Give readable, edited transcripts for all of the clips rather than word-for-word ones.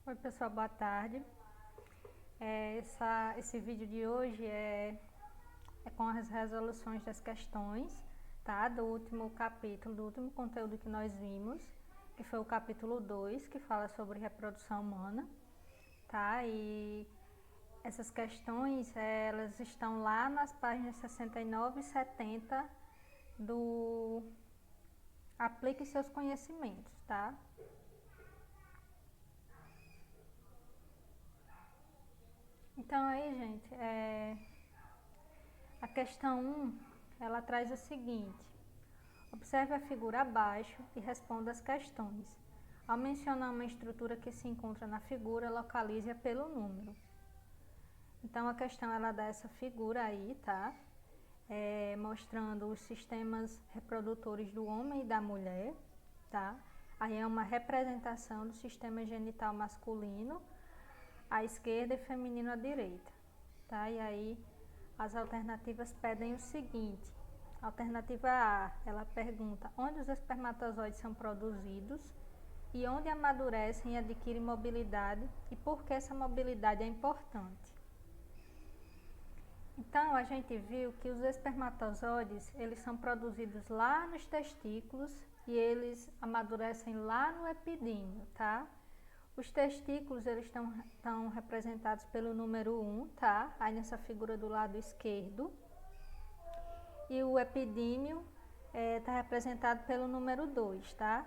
Oi pessoal, boa tarde. Esse vídeo de hoje é com as resoluções das questões, tá? Do último capítulo, do último conteúdo que nós vimos, que foi o capítulo 2, que fala sobre reprodução humana, tá? E essas questões, elas estão lá nas páginas 69 e 70 do Aplique Seus Conhecimentos, tá? Então aí, gente, a questão 1, ela traz o seguinte: observe a figura abaixo e responda as questões. Ao mencionar uma estrutura que se encontra na figura, localize-a pelo número. Então a questão ela dá essa figura aí, tá? Mostrando os sistemas reprodutores do homem e da mulher, tá? Aí é uma representação do sistema genital masculino à esquerda e feminino à direita, tá? E aí as alternativas pedem o seguinte: alternativa A, ela pergunta onde os espermatozoides são produzidos e onde amadurecem e adquirem mobilidade e por que essa mobilidade é importante. Então, a gente viu que os espermatozoides, eles são produzidos lá nos testículos e eles amadurecem lá no epidímio, tá? Os testículos, eles estão representados pelo número 1, tá? Aí nessa figura do lado esquerdo. E o epidímio está representado pelo número 2, tá?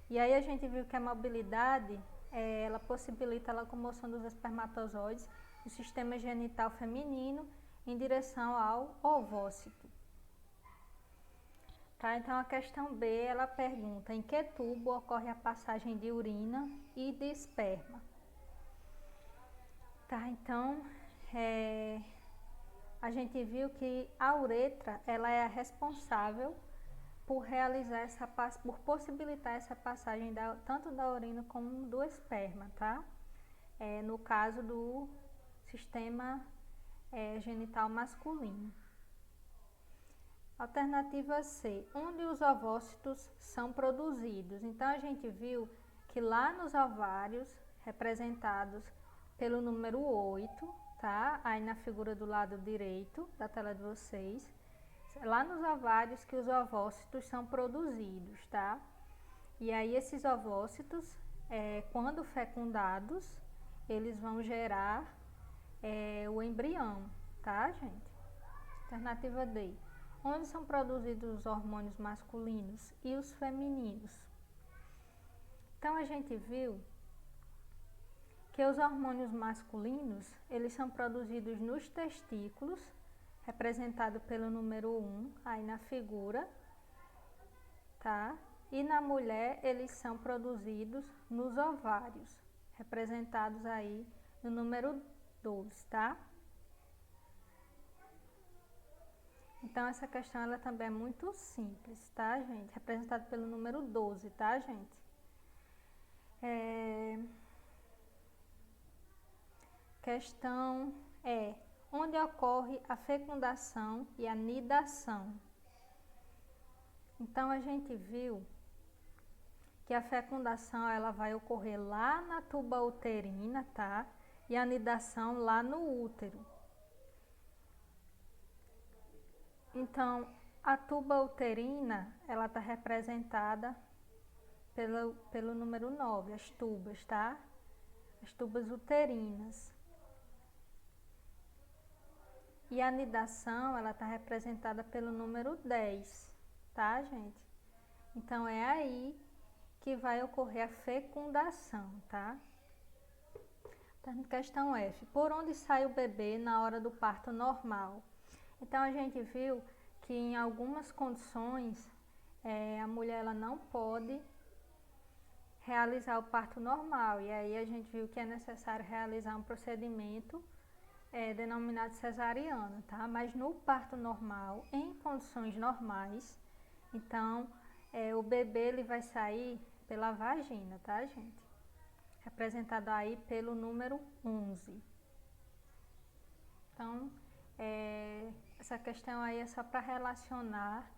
E aí a gente viu que a mobilidade, ela possibilita a locomoção dos espermatozoides do sistema genital feminino em direção ao ovócito. Tá? Então a questão B, ela pergunta em que tubo ocorre a passagem de urina e de esperma. Tá? Então, a gente viu que a uretra, ela é a responsável por realizar por possibilitar essa passagem tanto da urina como do esperma, tá? No caso do sistema genital masculino. Alternativa C, onde os ovócitos são produzidos. Então a gente viu que lá nos ovários, representados pelo número 8, tá? Aí na figura do lado direito da tela de vocês, lá nos ovários que os ovócitos são produzidos, tá? E aí esses ovócitos, quando fecundados, eles vão gerar o embrião, tá, gente? Alternativa D, onde são produzidos os hormônios masculinos e os femininos. Então a gente viu que os hormônios masculinos, eles são produzidos nos testículos, representado pelo número 1, aí na figura, tá? E na mulher, eles são produzidos nos ovários, representados aí no número 2, tá? Então, essa questão ela também é muito simples, tá, gente? Representado pelo número 12, tá, gente? Questão onde ocorre a fecundação e a nidação. Então, a gente viu que a fecundação ela vai ocorrer lá na tuba uterina, tá? E a nidação lá no útero. Então, a tuba uterina, ela está representada pelo número 9, as tubas, tá? As tubas uterinas. E a nidação, ela está representada pelo número 10, tá, gente? Então, é aí que vai ocorrer a fecundação, tá? Questão F. Por onde sai o bebê na hora do parto normal? Então, a gente viu que em algumas condições, a mulher ela não pode realizar o parto normal. E aí a gente viu que é necessário realizar um procedimento denominado cesariana, tá? Mas no parto normal, em condições normais, então o bebê ele vai sair pela vagina, tá, gente? Representado aí pelo número 11. Então, essa questão aí é só para relacionar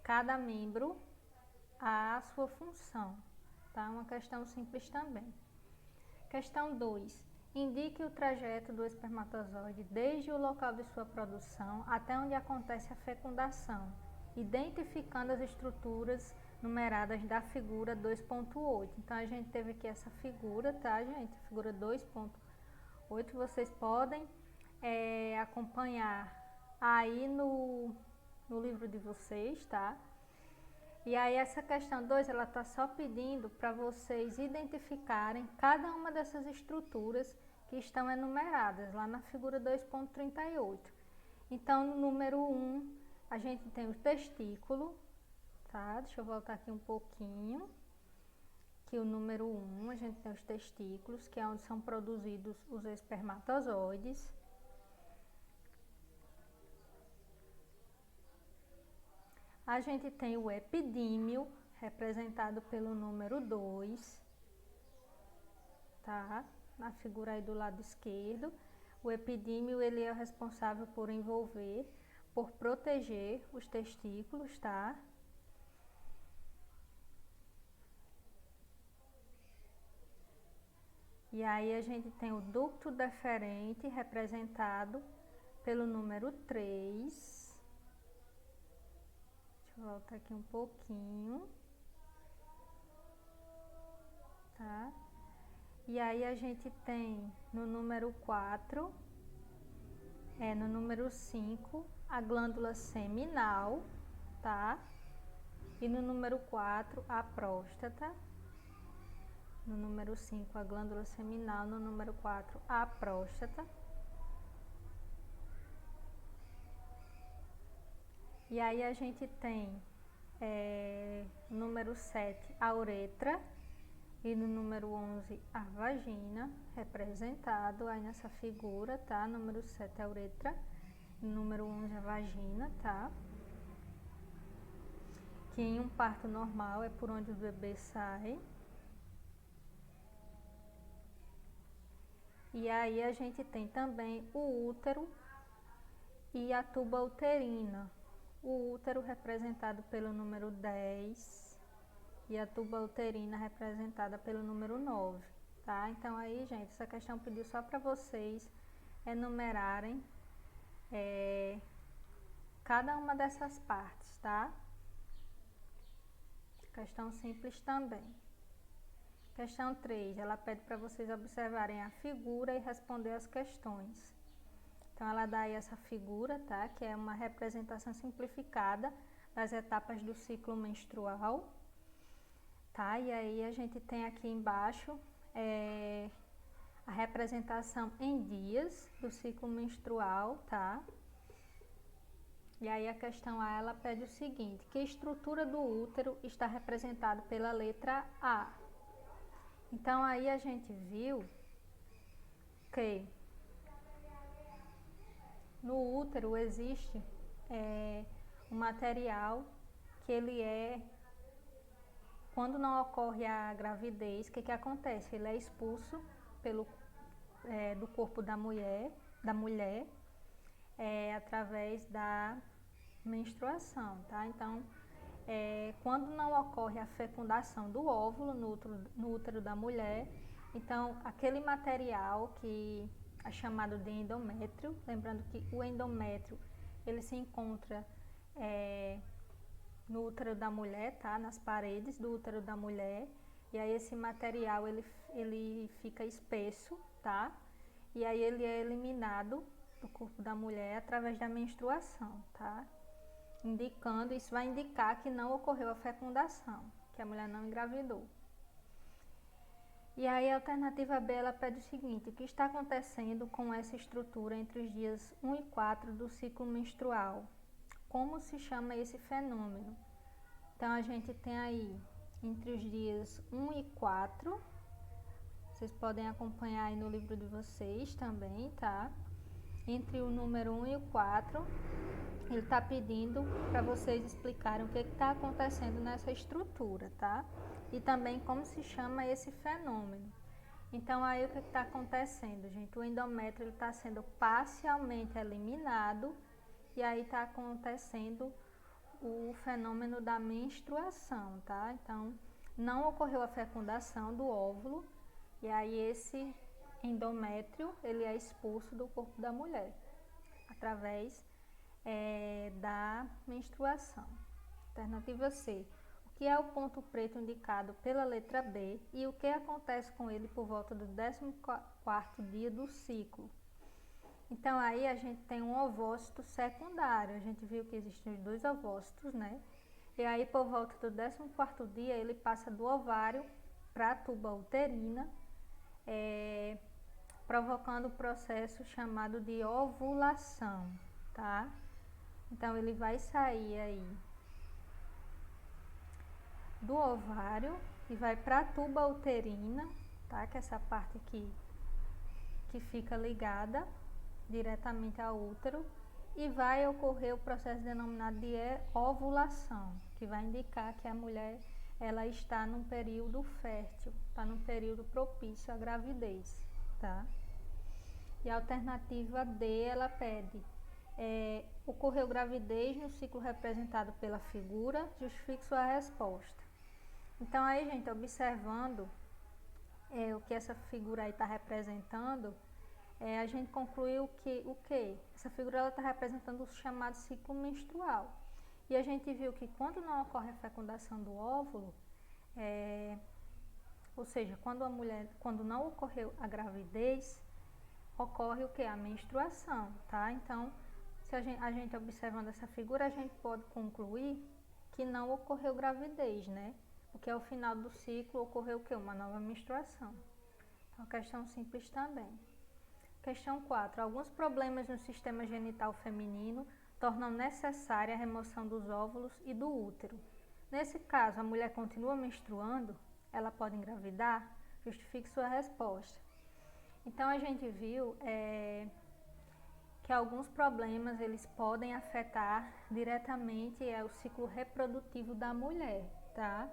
cada membro à sua função, tá? Uma questão simples também. Questão 2. Indique o trajeto do espermatozoide desde o local de sua produção até onde acontece a fecundação, identificando as estruturas numeradas da figura 2.8. Então, a gente teve aqui essa figura, tá, gente? Figura 2.8. Vocês podem acompanhar aí no livro de vocês, tá? E aí essa questão 2, ela tá só pedindo para vocês identificarem cada uma dessas estruturas que estão enumeradas lá na figura 2.38. Então, no número 1, a gente tem o testículo, tá? Deixa eu voltar aqui um pouquinho. Que o número 1, a gente tem os testículos, que é onde são produzidos os espermatozoides. A gente tem o epidímio, representado pelo número 2, tá? Na figura aí do lado esquerdo. O epidímio, ele é o responsável por envolver, por proteger os testículos, tá? E aí a gente tem o ducto deferente, representado pelo número 3. Deixa eu voltar aqui um pouquinho, tá? E aí a gente tem no número 4, no número 5, a glândula seminal, tá? E no número 4, a próstata. No número 5, a glândula seminal. No número 4, a próstata. E aí a gente tem número 7, a uretra, e no número 11, a vagina, representado aí nessa figura, tá? Número 7, a uretra, no número 11, a vagina, tá? Que em um parto normal é por onde o bebê sai. E aí a gente tem também o útero e a tuba uterina. O útero representado pelo número 10 e a tuba uterina representada pelo número 9, tá? Então aí, gente, essa questão pediu só para vocês enumerarem cada uma dessas partes, tá? Questão simples também. Questão 3, ela pede para vocês observarem a figura e responder as questões. Então, ela dá aí essa figura, tá? Que é uma representação simplificada das etapas do ciclo menstrual, tá? E aí a gente tem aqui embaixo a representação em dias do ciclo menstrual, tá? E aí a questão A, ela pede o seguinte: que estrutura do útero está representada pela letra A? Então, aí a gente viu que no útero existe um material que ele quando não ocorre a gravidez, o que acontece? Ele é expulso do corpo da mulher através da menstruação, tá? Então, quando não ocorre a fecundação do óvulo no útero da mulher, então aquele material que é chamado de endométrio, lembrando que o endométrio ele se encontra no útero da mulher, tá? Nas paredes do útero da mulher, e aí esse material ele fica espesso, tá? E aí ele é eliminado do corpo da mulher através da menstruação, tá? Isso vai indicar que não ocorreu a fecundação, que a mulher não engravidou. E aí a alternativa B, ela pede o seguinte: o que está acontecendo com essa estrutura entre os dias 1 e 4 do ciclo menstrual? Como se chama esse fenômeno? Então, a gente tem aí, entre os dias 1 e 4, vocês podem acompanhar aí no livro de vocês também, tá? Entre o número 1 e o 4, ele está pedindo para vocês explicarem o que está acontecendo nessa estrutura, tá? E também como se chama esse fenômeno. Então, aí o que está acontecendo, gente? O endométrio está sendo parcialmente eliminado e aí está acontecendo o fenômeno da menstruação, tá? Então, não ocorreu a fecundação do óvulo E aí esse endométrio, ele é expulso do corpo da mulher, através da menstruação. Alternativa C. O que é o ponto preto indicado pela letra B e o que acontece com ele por volta do 14º dia do ciclo? Então aí a gente tem um ovócito secundário, a gente viu que existem os dois ovócitos, né? E aí por volta do 14º dia ele passa do ovário para a tuba uterina, provocando o processo chamado de ovulação, tá? Então ele vai sair aí do ovário e vai para a tuba uterina, tá? Que é essa parte aqui que fica ligada diretamente ao útero, e vai ocorrer o processo denominado de ovulação, que vai indicar que a mulher ela está num período fértil, está num período propício à gravidez, tá? E a alternativa D, ela pede ocorreu gravidez no ciclo representado pela figura, justifique sua resposta. Então aí, gente, observando o que essa figura aí está representando, a gente concluiu que essa figura está representando o chamado ciclo menstrual. E a gente viu que quando não ocorre a fecundação do óvulo, ou seja, quando não ocorreu a gravidez, ocorre o que? A menstruação, tá? Então, se a gente observando essa figura, a gente pode concluir que não ocorreu gravidez, né? Porque ao final do ciclo ocorreu o que? Uma nova menstruação. Então, questão simples também. Questão 4. Alguns problemas no sistema genital feminino tornam necessária a remoção dos óvulos e do útero. Nesse caso, a mulher continua menstruando? Ela pode engravidar? Justifique sua resposta. Então, a gente viu que alguns problemas eles podem afetar diretamente o ciclo reprodutivo da mulher, tá?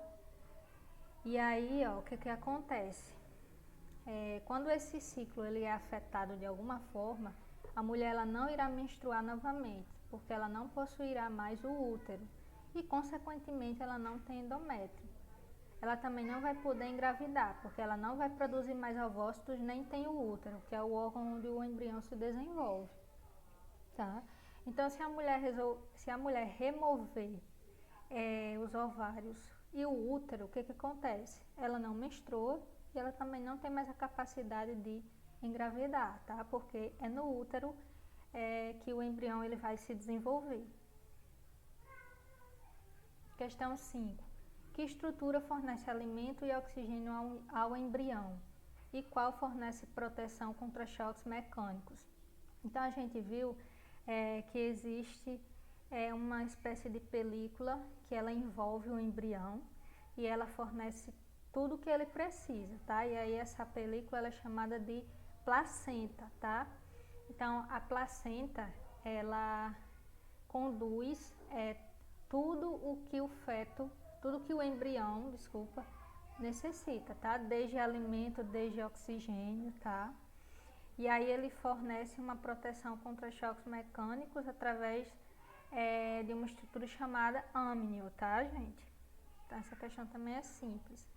E aí, o que acontece? Quando esse ciclo ele é afetado de alguma forma, a mulher ela não irá menstruar novamente, porque ela não possuirá mais o útero e, consequentemente, ela não tem endométrio. Ela também não vai poder engravidar, porque ela não vai produzir mais ovócitos nem tem o útero, que é o órgão onde o embrião se desenvolve, tá? Então, se a mulher remover os ovários e o útero, o que acontece? Ela não menstrua e ela também não tem mais a capacidade de engravidar, tá? Porque é no útero que o embrião ele vai se desenvolver. Questão 5. Que estrutura fornece alimento e oxigênio ao embrião? E qual fornece proteção contra choques mecânicos? Então, a gente viu que existe uma espécie de película que ela envolve o embrião e ela fornece tudo o que ele precisa, tá? E aí essa película ela é chamada de placenta, tá? Então, a placenta, ela conduz tudo o que o embrião, necessita, tá? Desde alimento, desde oxigênio, tá? E aí ele fornece uma proteção contra choques mecânicos através de uma estrutura chamada âmnio, tá, gente? Então, essa questão também é simples.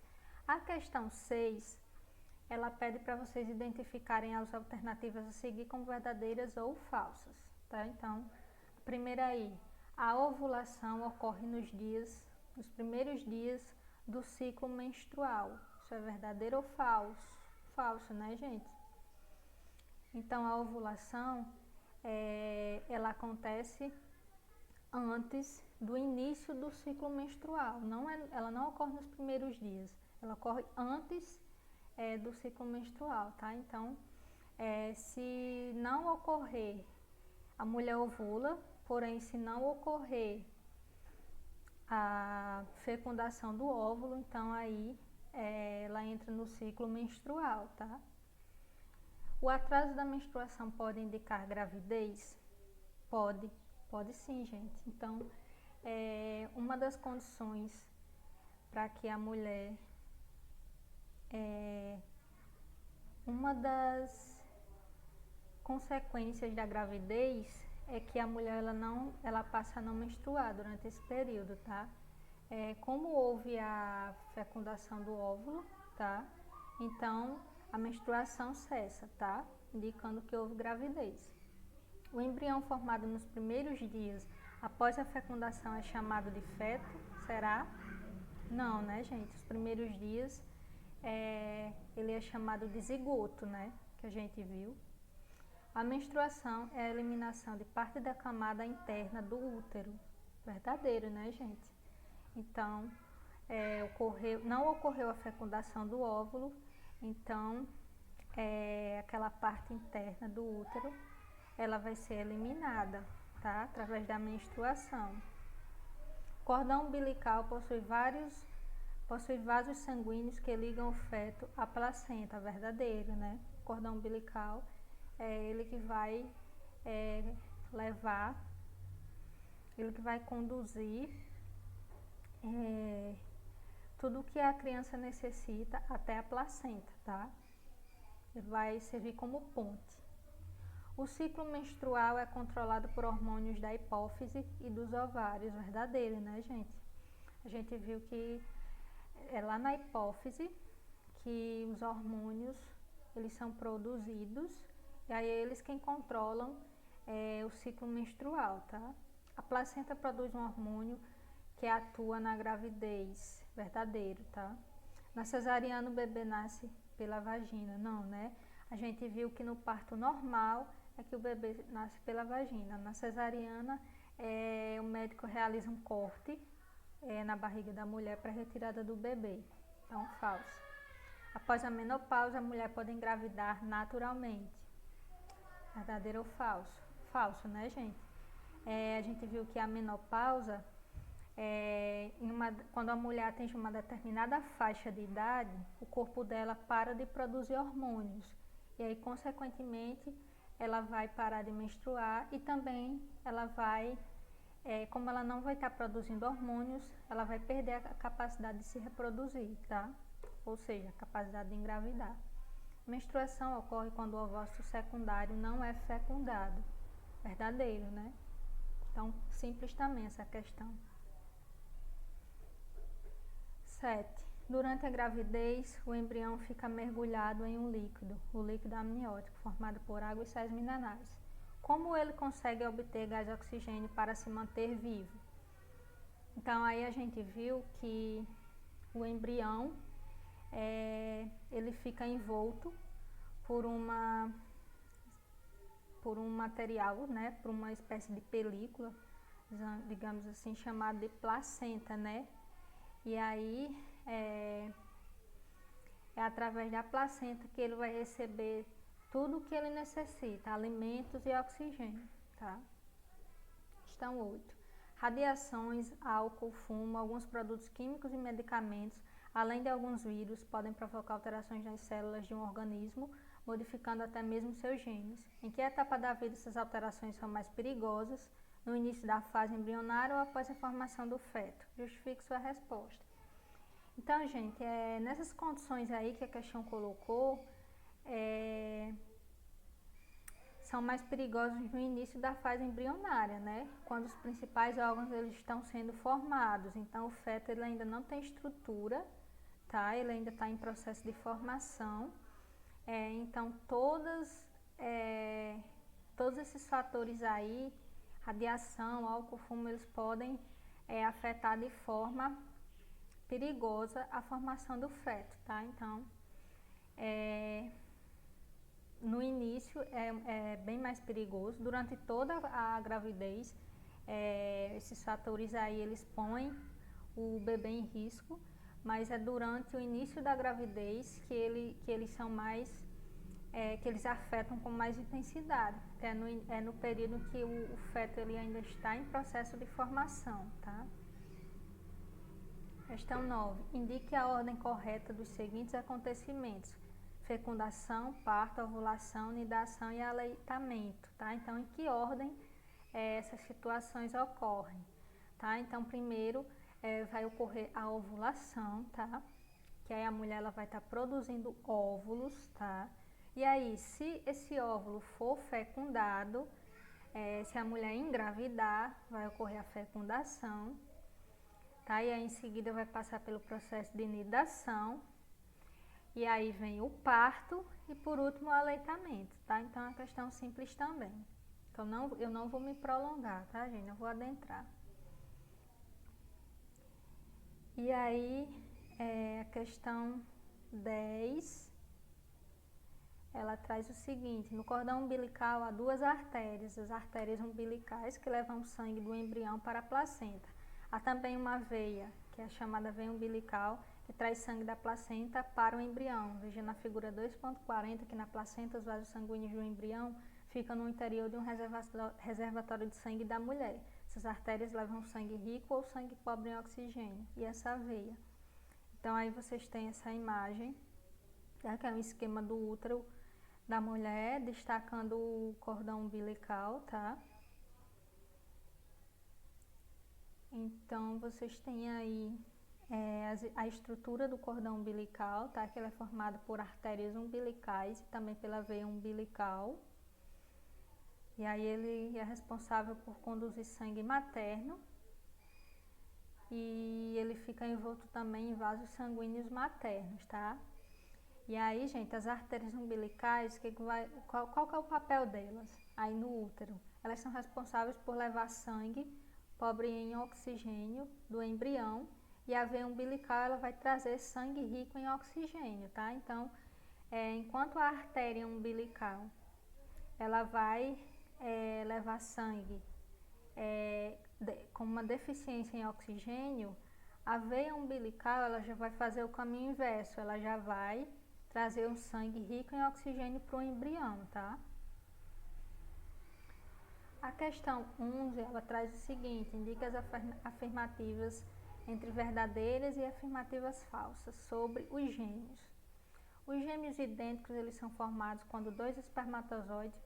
A questão 6, ela pede para vocês identificarem as alternativas a seguir como verdadeiras ou falsas, tá? Então, a primeira aí, a ovulação ocorre nos primeiros dias do ciclo menstrual. Isso é verdadeiro ou falso? Falso, né, gente? Então, a ovulação, ela acontece antes do início do ciclo menstrual. Ela não ocorre nos primeiros dias, ela ocorre antes do ciclo menstrual, tá? Então, se não ocorrer, a mulher ovula, porém, se não ocorrer a fecundação do óvulo, então aí ela entra no ciclo menstrual, tá? O atraso da menstruação pode indicar gravidez? Pode sim, gente. Então, uma das condições para que a mulher, uma das consequências da gravidez é que a mulher ela passa a não menstruar durante esse período, tá? Como houve a fecundação do óvulo, tá? Então, a menstruação cessa, tá? Indicando que houve gravidez. O embrião formado nos primeiros dias após a fecundação é chamado de feto? Será? Não, né, gente? Os primeiros dias ele é chamado de zigoto, né? Que a gente viu. A menstruação é a eliminação de parte da camada interna do útero. Verdadeiro, né, gente? Então, não ocorreu a fecundação do óvulo, então aquela parte interna do útero, ela vai ser eliminada, tá? Através da menstruação. O cordão umbilical possui vasos sanguíneos que ligam o feto à placenta, verdadeiro, né? O cordão umbilical é ele que vai ele que vai conduzir tudo o que a criança necessita até a placenta, tá? Ele vai servir como ponte. O ciclo menstrual é controlado por hormônios da hipófise e dos ovários, verdadeiro, né, gente? A gente viu que é lá na hipófise que os hormônios, eles são produzidos, e aí é eles quem controlam o ciclo menstrual, tá? A placenta produz um hormônio que atua na gravidez, verdadeiro, tá? Na cesariana o bebê nasce pela vagina, não, né? A gente viu que no parto normal é que o bebê nasce pela vagina. Na cesariana, o médico realiza um corte na barriga da mulher para retirada do bebê. Então, falso. Após a menopausa, a mulher pode engravidar naturalmente. Verdadeiro ou falso? Falso, né, gente? A gente viu que a menopausa, quando a mulher atinge uma determinada faixa de idade, o corpo dela para de produzir hormônios. E aí, consequentemente, ela vai parar de menstruar e também ela vai, como ela não vai estar produzindo hormônios, ela vai perder a capacidade de se reproduzir, tá? Ou seja, a capacidade de engravidar. Menstruação ocorre quando o ovócito secundário não é fecundado. Verdadeiro, né? Então, simples também essa questão. 7. Durante a gravidez, o embrião fica mergulhado em um líquido, o líquido amniótico, formado por água e sais minerais. Como ele consegue obter gás oxigênio para se manter vivo? Então, aí a gente viu que o embrião, ele fica envolto por um material, né, por uma espécie de película, digamos assim, chamada de placenta, né? E aí é através da placenta que ele vai receber tudo o que ele necessita, alimentos e oxigênio, tá? Questão 8. Radiações, álcool, fumo, alguns produtos químicos e medicamentos, além de alguns vírus, podem provocar alterações nas células de um organismo, modificando até mesmo seus genes. Em que etapa da vida essas alterações são mais perigosas? No início da fase embrionária ou após a formação do feto? Justifique sua resposta. Então, gente, nessas condições aí que a questão colocou, são mais perigosas no início da fase embrionária, né? Quando os principais órgãos eles estão sendo formados. Então, o feto ele ainda não tem estrutura, tá? Ele ainda está em processo de formação. Então, todos esses fatores aí, radiação, álcool, fumo, eles podem afetar de forma perigosa a formação do feto, tá? Então, no início é bem mais perigoso. Durante toda a gravidez, esses fatores aí, eles põem o bebê em risco, mas é durante o início da gravidez que eles são mais, que eles afetam com mais intensidade. É no período que o feto ele ainda está em processo de formação, tá? Questão 9. Indique a ordem correta dos seguintes acontecimentos: fecundação, parto, ovulação, nidação e aleitamento, tá? Então, em que ordem essas situações ocorrem, tá? Então, primeiro vai ocorrer a ovulação, tá? Que aí a mulher ela vai estar produzindo óvulos, tá? E aí, se esse óvulo for fecundado, se a mulher engravidar, vai ocorrer a fecundação, tá? E aí em seguida vai passar pelo processo de nidação, e aí vem o parto, E por último, o aleitamento, tá? Então é uma questão simples também. Então eu não vou me prolongar, tá, gente? Não vou adentrar. E aí, a questão 10, ela traz o seguinte: no cordão umbilical há duas artérias, as artérias umbilicais que levam o sangue do embrião para a placenta. Há também uma veia, que é a chamada veia umbilical, que traz sangue da placenta para o embrião. Veja na figura 2.40 que na placenta os vasos sanguíneos do embrião ficam no interior de um reservatório de sangue da mulher. Essas artérias levam sangue rico ou sangue pobre em oxigênio. E essa veia. Então aí vocês têm essa imagem, tá? Que é um esquema do útero da mulher, destacando o cordão umbilical, tá? Então vocês têm aí a estrutura do cordão umbilical, tá? Que ela é formada por artérias umbilicais e também pela veia umbilical. E aí ele é responsável por conduzir sangue materno e ele fica envolto também em vasos sanguíneos maternos, tá? E aí, gente, as artérias umbilicais, qual que é o papel delas aí no útero? Elas são responsáveis por levar sangue pobre em oxigênio do embrião, e a veia umbilical ela vai trazer sangue rico em oxigênio, tá? Então, enquanto a artéria umbilical ela vai levar sangue com uma deficiência em oxigênio, a veia umbilical ela já vai fazer o caminho inverso, ela já vai trazer um sangue rico em oxigênio para o embrião, tá? A questão 11, ela traz o seguinte: indica as afirmativas entre verdadeiras e afirmativas falsas sobre os gêmeos. Os gêmeos idênticos eles são formados quando dois espermatozoides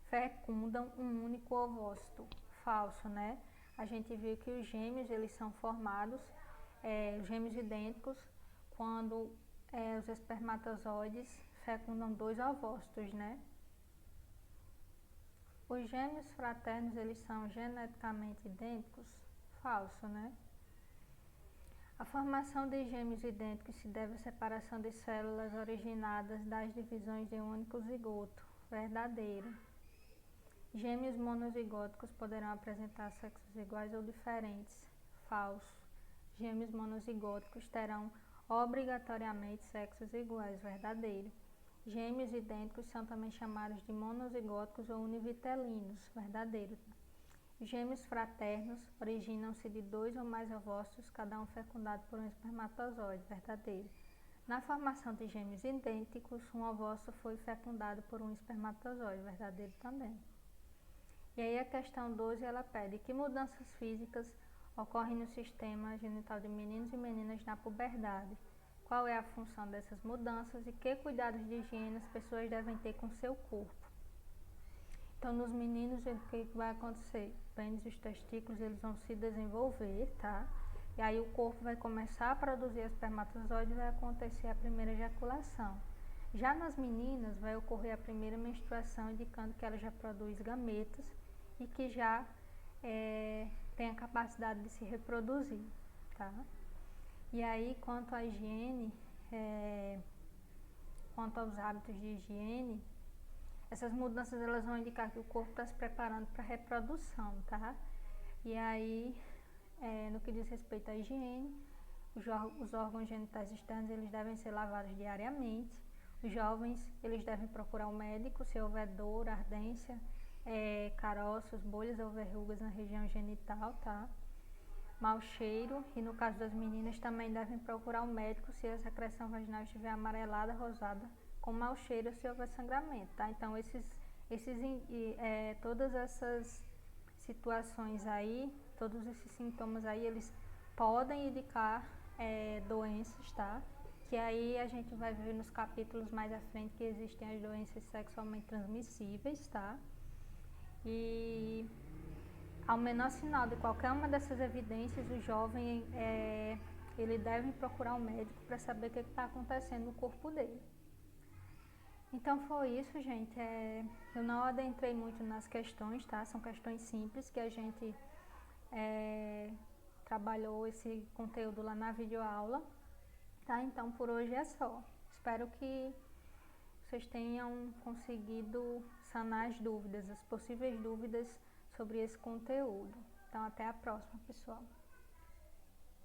fecundam um único ovócito. Falso, né? A gente viu que os gêmeos eles são formados, os gêmeos idênticos, quando os espermatozoides fecundam dois ovócitos, né? Os gêmeos fraternos eles são geneticamente idênticos? Falso, né? A formação de gêmeos idênticos se deve à separação de células originadas das divisões de um único zigoto. Verdadeiro. Gêmeos monozigóticos poderão apresentar sexos iguais ou diferentes. Falso. Gêmeos monozigóticos terão obrigatoriamente sexos iguais. Verdadeiro. Gêmeos idênticos são também chamados de monozigóticos ou univitelinos. Verdadeiro. Gêmeos fraternos originam-se de dois ou mais ovócitos, cada um fecundado por um espermatozoide. Verdadeiro. Na formação de gêmeos idênticos, um ovócito foi fecundado por um espermatozoide. Verdadeiro também. E aí a questão 12, ela pede: que mudanças físicas ocorrem no sistema genital de meninos e meninas na puberdade? Qual é a função dessas mudanças e que cuidados de higiene as pessoas devem ter com seu corpo? Então, nos meninos, o que vai acontecer? O pênis e os testículos, eles vão se desenvolver, tá? E aí o corpo vai começar a produzir espermatozoide e vai acontecer a primeira ejaculação. Já nas meninas, vai ocorrer a primeira menstruação, indicando que ela já produz gametas e que já tem a capacidade de se reproduzir, tá? E aí, quanto à higiene, quanto aos hábitos de higiene, essas mudanças elas vão indicar que o corpo está se preparando para a reprodução, tá? E aí, no que diz respeito à higiene, os órgãos genitais externos eles devem ser lavados diariamente. Os jovens eles devem procurar um médico se houver dor, ardência, caroços, bolhas ou verrugas na região genital, tá? Mau cheiro, e no caso das meninas também devem procurar um médico se a secreção vaginal estiver amarelada, rosada, com mau cheiro ou se houver sangramento, tá? Então todas essas situações aí, todos esses sintomas aí, eles podem indicar doenças, tá? Que aí a gente vai ver nos capítulos mais à frente que existem as doenças sexualmente transmissíveis, tá? E ao menor sinal de qualquer uma dessas evidências, o jovem ele deve procurar um médico para saber o que está acontecendo no corpo dele. Então foi isso, gente. Eu não adentrei muito nas questões, tá? São questões simples que a gente trabalhou esse conteúdo lá na videoaula, tá? Então por hoje é só. Espero que vocês tenham conseguido sanar as dúvidas, as possíveis dúvidas sobre esse conteúdo. Então, até a próxima, pessoal.